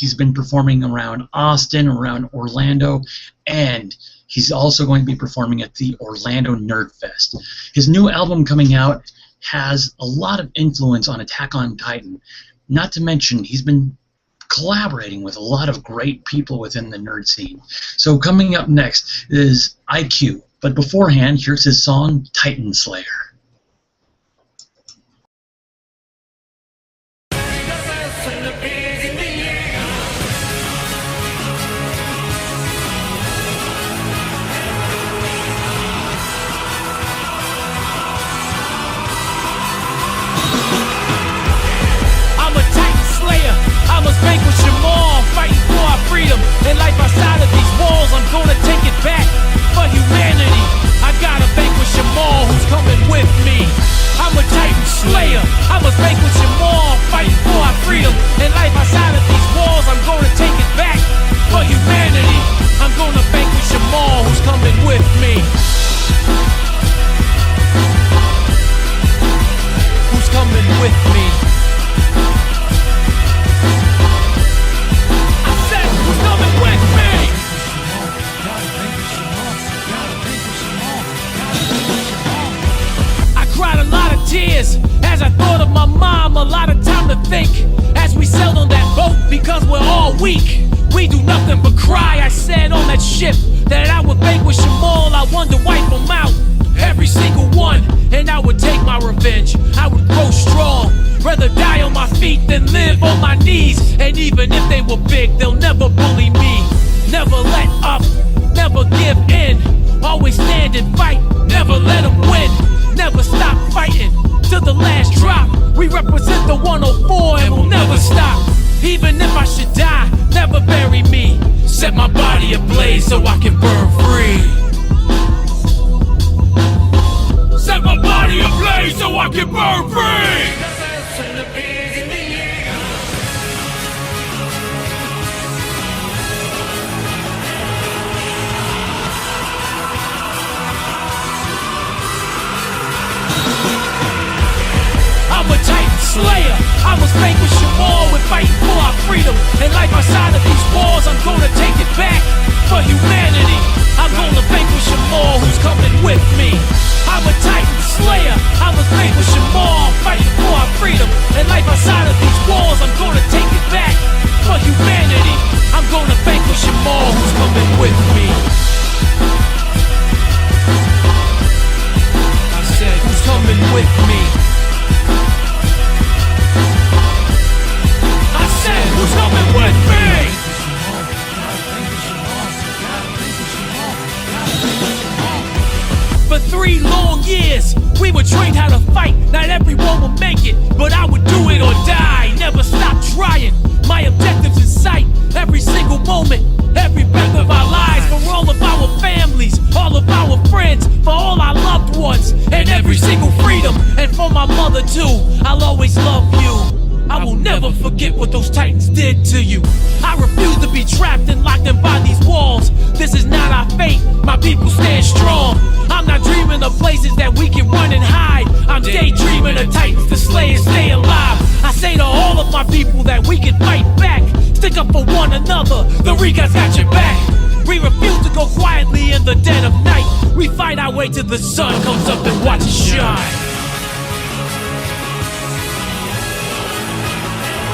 He's been performing around Austin, around Orlando, and he's also going to be performing at the Orlando Nerd Fest. His new album coming out has a lot of influence on Attack on Titan. Not to mention, he's been collaborating with a lot of great people within the nerd scene. So coming up next is IQ. But beforehand, here's his song, Titan Slayer. Vanquish them all, fighting for our freedom and life outside of these walls. I'm gonna take it back for humanity. I gotta vanquish them all. Who's coming with me? I'm a Titan Slayer. I must vanquish them all, fighting for our freedom and life outside of these walls. I'm gonna take it back for humanity. I'm gonna vanquish them all. Who's coming with me? Who's coming with me? Tears as I thought of my mom, a lot of time to think as we sailed on that boat because we're all weak. We do nothing but cry. I said on that ship that I would vanquish them all. I wanted to wipe them out, every single one, and I would take my revenge. I would grow strong, rather die on my feet than live on my knees. And even if they were big, they'll never bully me. Never let up, never give in. Always stand and fight, never let them win. Never stop fighting till the last drop. We represent the 104 and we'll never stop. Even if I should die, never bury me. Set my body ablaze so I can burn free. Set my body ablaze so I can burn free. I'm a Titan Slayer. I must vanquish them all. We're fighting for our freedom and life outside of these walls. I'm gonna take it back for humanity. I'm gonna vanquish them all. Who's coming with me? I'm a Titan Slayer. I must vanquish them all. Fighting for our freedom and life outside of these walls. I'm gonna take it back for humanity. I'm gonna vanquish them all. Who's coming with me? I said, who's coming with me? Who's coming with me? For 3 long years, we were trained how to fight. Not everyone will make it, but I would do it or die. Never stop trying. My objectives in sight. Every single moment, every breath of our lives. For all of our families, all of our friends, for all our loved ones, and every single freedom. And for my mother too, I'll always love you. I will never forget what those Titans did to you. I refuse to be trapped and locked in by these walls. This is not our fate, my people stand strong. I'm not dreaming of places that we can run and hide. I'm daydreaming of Titans to slay and stay alive. I say to all of my people that we can fight back. Stick up for one another, the Rica's got your back. We refuse to go quietly in the dead of night. We fight our way till the sun comes up and watch it shine.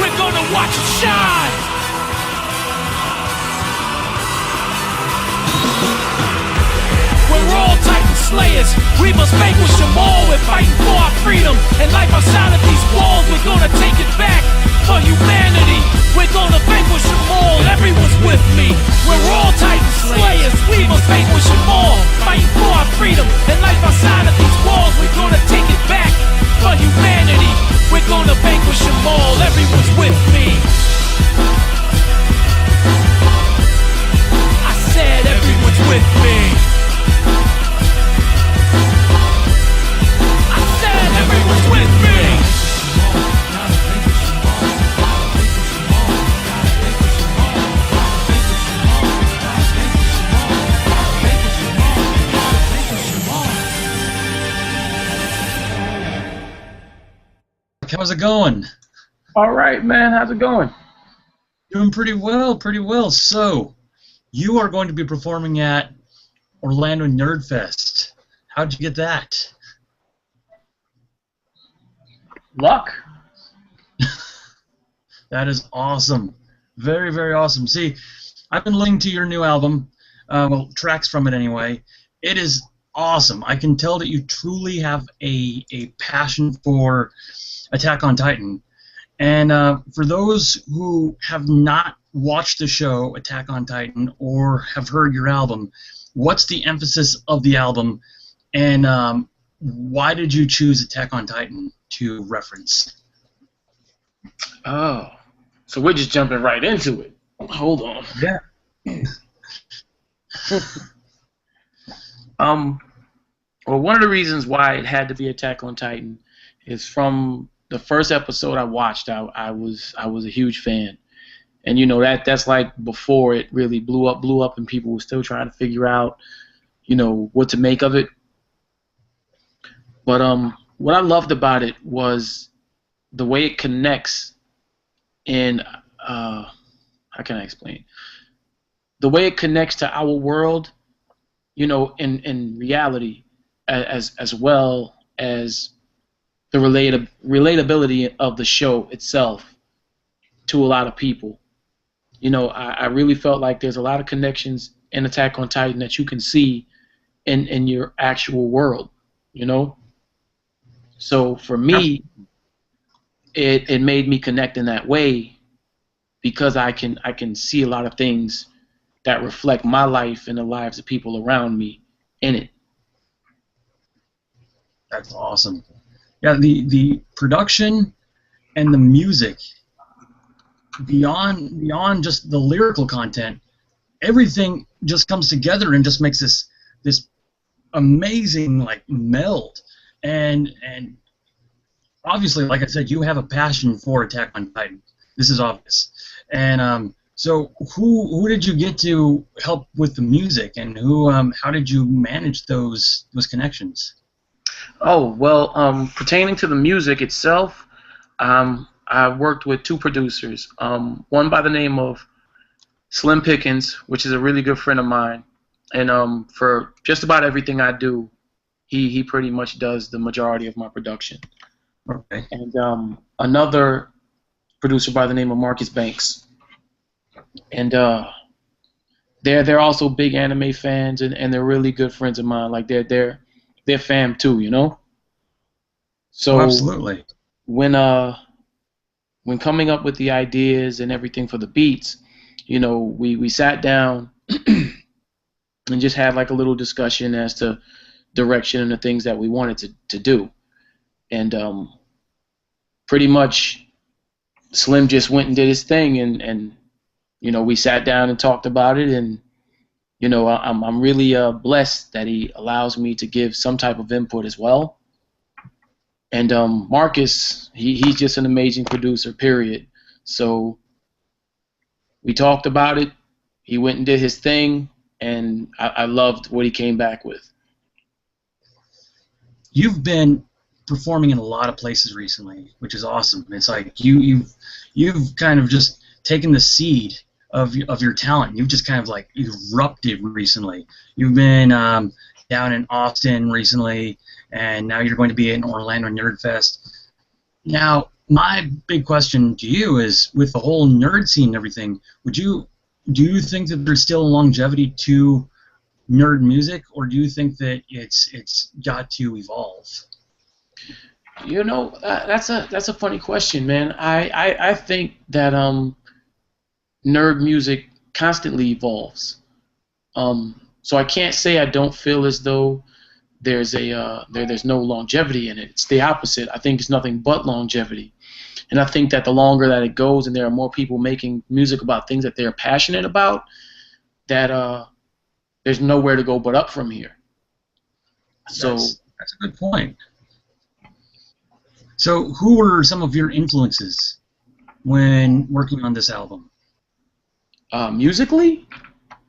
We're gonna watch it shine. We're all Titan Slayers. We must vanquish them all. We're fighting for our freedom and life outside of these walls. We're gonna take it back for humanity. We're gonna vanquish them all. Everyone's with me. We're all Titan Slayers. We must vanquish them all. Fighting for our freedom and life outside of these walls. We're gonna take it back for humanity. We're gonna vanquish them all. Everyone's with me. I said everyone's with me. I said everyone's with me. How's it going? All right, man. How's it going? Doing pretty well, pretty well. So, you are going to be performing at Orlando Nerd Fest. How'd you get that? Luck. That is awesome. Very, very awesome. See, I've been listening to your new album, well, tracks from it anyway. It is awesome. I can tell that you truly have a passion for Attack on Titan. And for those who have not watched the show Attack on Titan or have heard your album, what's the emphasis of the album, and why did you choose Attack on Titan to reference? Oh, so we're just jumping right into it. Hold on. Yeah. Well, one of the reasons why it had to be Attack on Titan is from the first episode I watched. I was a huge fan, and you know that's like before it really blew up, and people were still trying to figure out, you know, what to make of it. But what I loved about it was the way it connects in how can I explain? The way it connects to our world, you know, in reality, as well as the relatability of the show itself to a lot of people. You know, I really felt like there's a lot of connections in Attack on Titan that you can see in your actual world, you know? So for me, it made me connect in that way because I can see a lot of things that reflect my life and the lives of people around me in it. That's awesome. Yeah, the production and the music, beyond just the lyrical content, everything just comes together and just makes this amazing like meld. And obviously, like I said, you have a passion for Attack on Titan. This is obvious. And so who did you get to help with the music, and how did you manage those connections? Oh, well, pertaining to the music itself, I worked with two producers. One by the name of Slim Pickens, which is a really good friend of mine. And for just about everything I do, he pretty much does the majority of my production. Okay. And another producer by the name of Marcus Banks. And they're also big anime fans, and they're really good friends of mine. Like they're fam too, you know. So Absolutely. When coming up with the ideas and everything for the beats, you know, we sat down and just had like a little discussion as to direction and the things that we wanted to do. And pretty much Slim just went and did his thing, and you know, we sat down and talked about it, and you know, I'm really blessed that he allows me to give some type of input as well. And Marcus, he's just an amazing producer, period. So we talked about it. He went and did his thing, and I loved what he came back with. You've been performing in a lot of places recently, which is awesome. It's like you've kind of just taken the seed of your talent. You've just kind of like erupted recently. You've been down in Austin recently, and now you're going to be in Orlando Nerd Fest. Now, my big question to you is, with the whole nerd scene and everything, do you think that there's still a longevity to nerd music, or do you think that it's got to evolve? You know, that's a funny question, man. I think that nerd music constantly evolves. So I can't say I don't feel as though there's no longevity in it. It's the opposite. I think it's nothing but longevity. And I think that the longer that it goes and there are more people making music about things that they're passionate about, that there's nowhere to go but up from here. So that's a good point. So who were some of your influences when working on this album? Musically?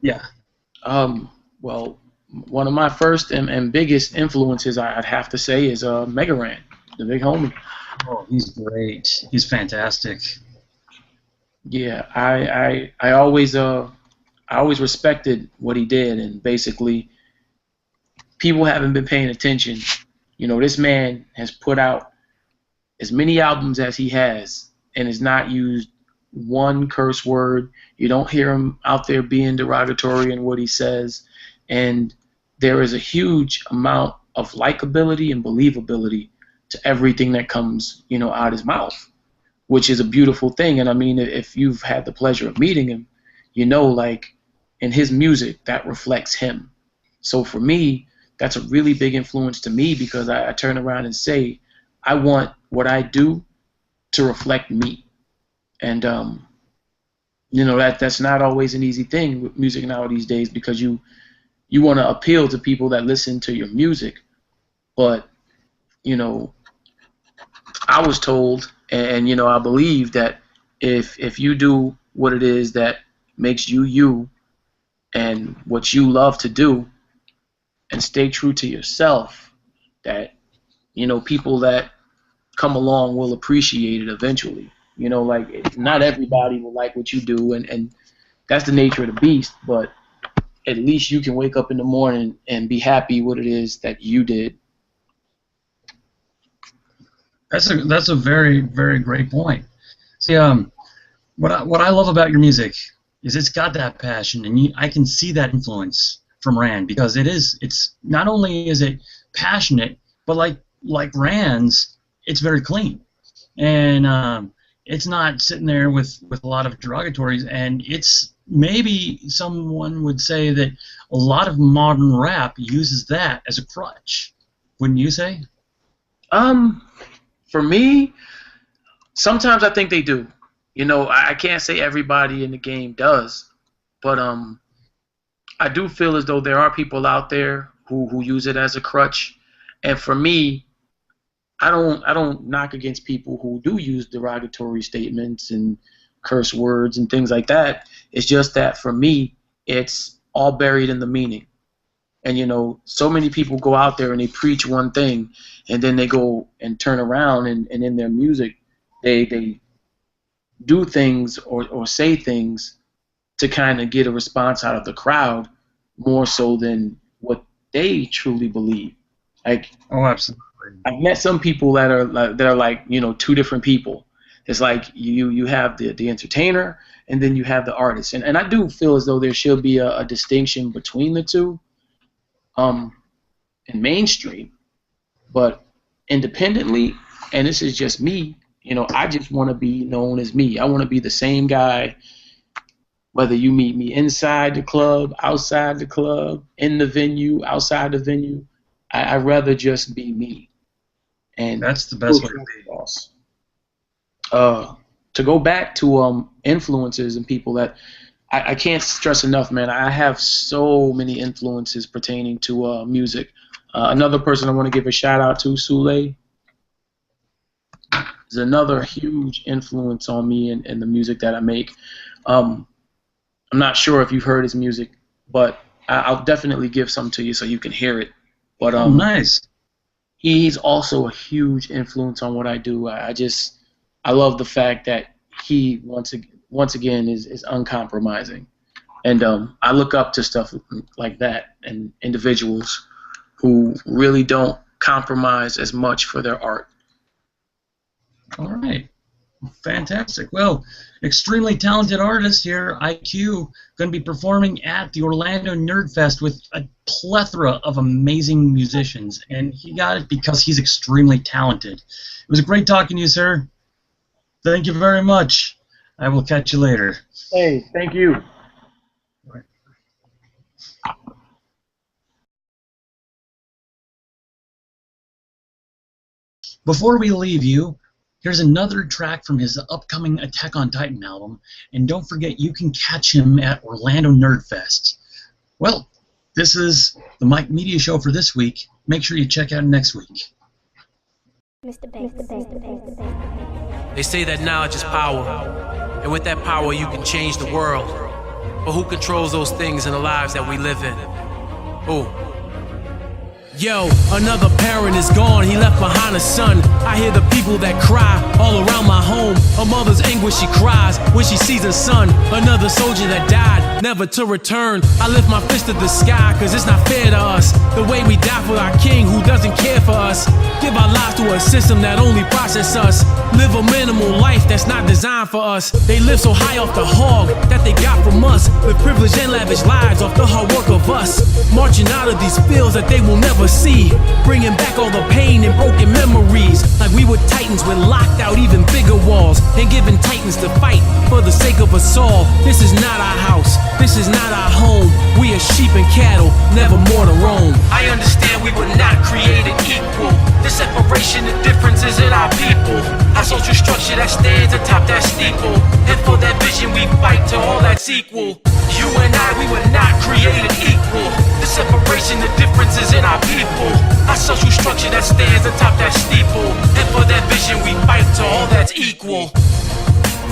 Yeah. Well, one of my first and biggest influences, I'd have to say, is Megaran, the big homie. Oh, he's great. He's fantastic. Yeah, I always respected what he did, and basically people haven't been paying attention. This man has put out as many albums as he has and has not used one curse word. You don't hear him out there being derogatory in what he says. And there is a huge amount of likability and believability to everything that comes, out his mouth, which is a beautiful thing. And I mean, if you've had the pleasure of meeting him, like in his music, that reflects him. So for me, that's a really big influence to me because I turn around and say, I want what I do to reflect me. And, that's not always an easy thing with music now these days because you want to appeal to people that listen to your music. But, I was told, and I believe that if you do what it is that makes you you and what you love to do and stay true to yourself, that, people that come along will appreciate it eventually. Like not everybody will like what you do, and that's the nature of the beast, but at least you can wake up in the morning and be happy what it is that you did. That's a very, very great point. See, what I love about your music is it's got that passion, and I can see that influence from Rand because it's not only is it passionate, but like Rand's, it's very clean, and it's not sitting there with a lot of derogatories, and it's maybe someone would say that a lot of modern rap uses that as a crutch, wouldn't you say? For me, sometimes I think they do. I can't say everybody in the game does, but I do feel as though there are people out there who use it as a crutch, and for me, I don't knock against people who do use derogatory statements and curse words and things like that. It's just that for me, it's all buried in the meaning. And so many people go out there and they preach one thing, and then they go and turn around and in their music, they do things or say things to kind of get a response out of the crowd more so than what they truly believe. Like, oh, absolutely. I've met some people that are like two different people. It's like you have the entertainer and then you have the artist, and I do feel as though there should be a distinction between the two, in mainstream, but independently, and this is just me. I just want to be known as me. I want to be the same guy, whether you meet me inside the club, outside the club, in the venue, outside the venue. I'd rather just be me. And that's the best way to be. To go back to influences and people that I can't stress enough, man. I have so many influences pertaining to music. Another person I want to give a shout out to, Sule, is another huge influence on me in the music that I make. I'm not sure if you've heard his music, but I'll definitely give some to you so you can hear it. But nice. He's also a huge influence on what I do. I love the fact that he once again is uncompromising, and I look up to stuff like that and individuals who really don't compromise as much for their art. All right. Fantastic. Well, extremely talented artist here, I.Q, going to be performing at the Orlando Nerd Fest with a plethora of amazing musicians, and he got it because he's extremely talented. It was great talking to you, sir. Thank you very much. I will catch you later. Hey, thank you. All right. Before we leave you, here's another track from his upcoming Attack on Titan album, and don't forget you can catch him at Orlando Nerd Fest. Well, this is the Myk Media Show for this week. Make sure you check out next week. They say that knowledge is power, and with that power you can change the world. But who controls those things in the lives that we live in? Who? Yo, another parent is gone, he left behind a son. I hear the people that cry all around my home. A mother's anguish, she cries when she sees her son, another soldier that died, never to return. I lift my fist to the sky, cause it's not fair to us, the way we die for our king who doesn't care for us. Give our lives to a system that only process us. Live a minimal life that's not designed for us. They live so high off the hog that they got from us. Live privileged and lavish lives off the hard work of us. Marching out of these fields that they will never see, bringing back all the pain and broken memories. Like we were titans with locked out even bigger walls, and giving titans to fight for the sake of us all. This is not our house, this is not our home. We are sheep and cattle, never more to roam. I understand we were not created equal. The separation, the differences in our people. Our social structure that stands atop that steeple, and for that vision we fight to all that's equal. You and I, we were not created equal. The separation, the differences in our people. Our social structure that stands atop that steeple, and for that vision we fight to all that's equal.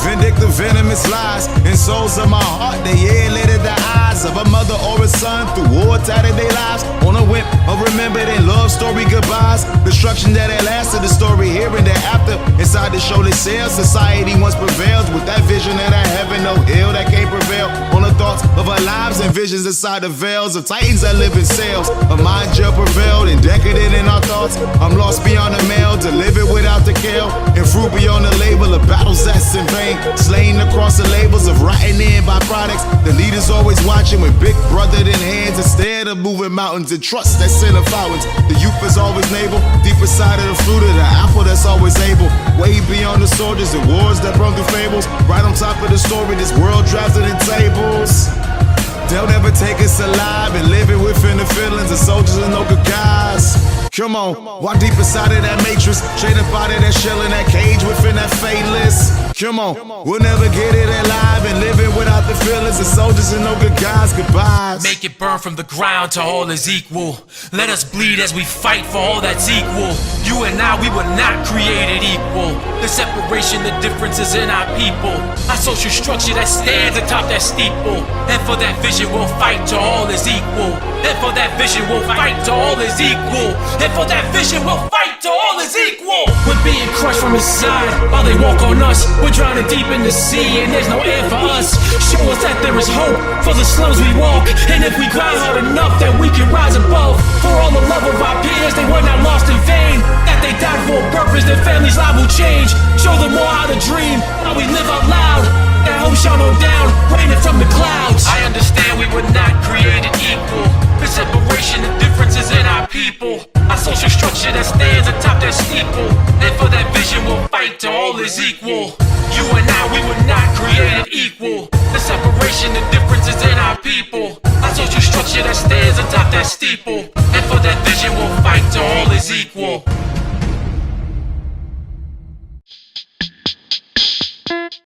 Vindictive, venomous lies in souls of my heart. They annihilated the eyes of a mother or a son through war, tattered their lives on a whip of remembered and love story goodbyes. Destruction that had lasted, the story here and thereafter. Inside the show they sell, society once prevails with that vision of that heaven, no ill that can't prevail. On the thoughts of our lives and visions inside the veils of titans that live in cells. A mind jail prevailed and decadent in our thoughts. I'm lost beyond the mail, delivered without the kale, and fruit beyond the label of battles that's in vain. Slain across the labels of rotten end byproducts. The leaders always watching with big brother in hands, instead of moving mountains and trust that sin of fountains. The youth is always navel, deep inside of the fruit of the apple that's always able. Way beyond the soldiers and wars that run through fables. Right on top of the story, this world drafted in tables. They'll never take us alive and live it within the feelings of soldiers and no good guys. Come on, walk deep inside of that matrix, straight up out of that shell in that cage within that fadeless. Come on, we'll never get it alive and live it without the feelings of soldiers and no good guys. Goodbyes. Make it burn from the ground till all is equal. Let us bleed as we fight for all that's equal. You and I, we were not created equal. The separation, the differences in our people. Our social structure that stands atop that steeple. And for that vision we'll fight till all is equal. And for that vision we'll fight till all is equal. And for that vision we'll fight till all is equal. We're being crushed from inside while they walk on us. We're drowning deep in the sea and there's no air for us. Show us that there is hope for the slums we walk, and if we grind hard enough that we can rise above. For all the love of our peers, they were not lost in vain. That they died for a purpose, their families' lives will change. Show them more how to dream while we live out loud. That hope shall no down, raining from the clouds. I understand we were not created equal. The separation, the differences in our people. Our social structure that stands atop that steeple. And for that vision we'll fight till all is equal. You and I, we were not created equal. The separation, the differences in our people. Our social structure that stands atop that steeple. And for that vision we'll fight till all is equal.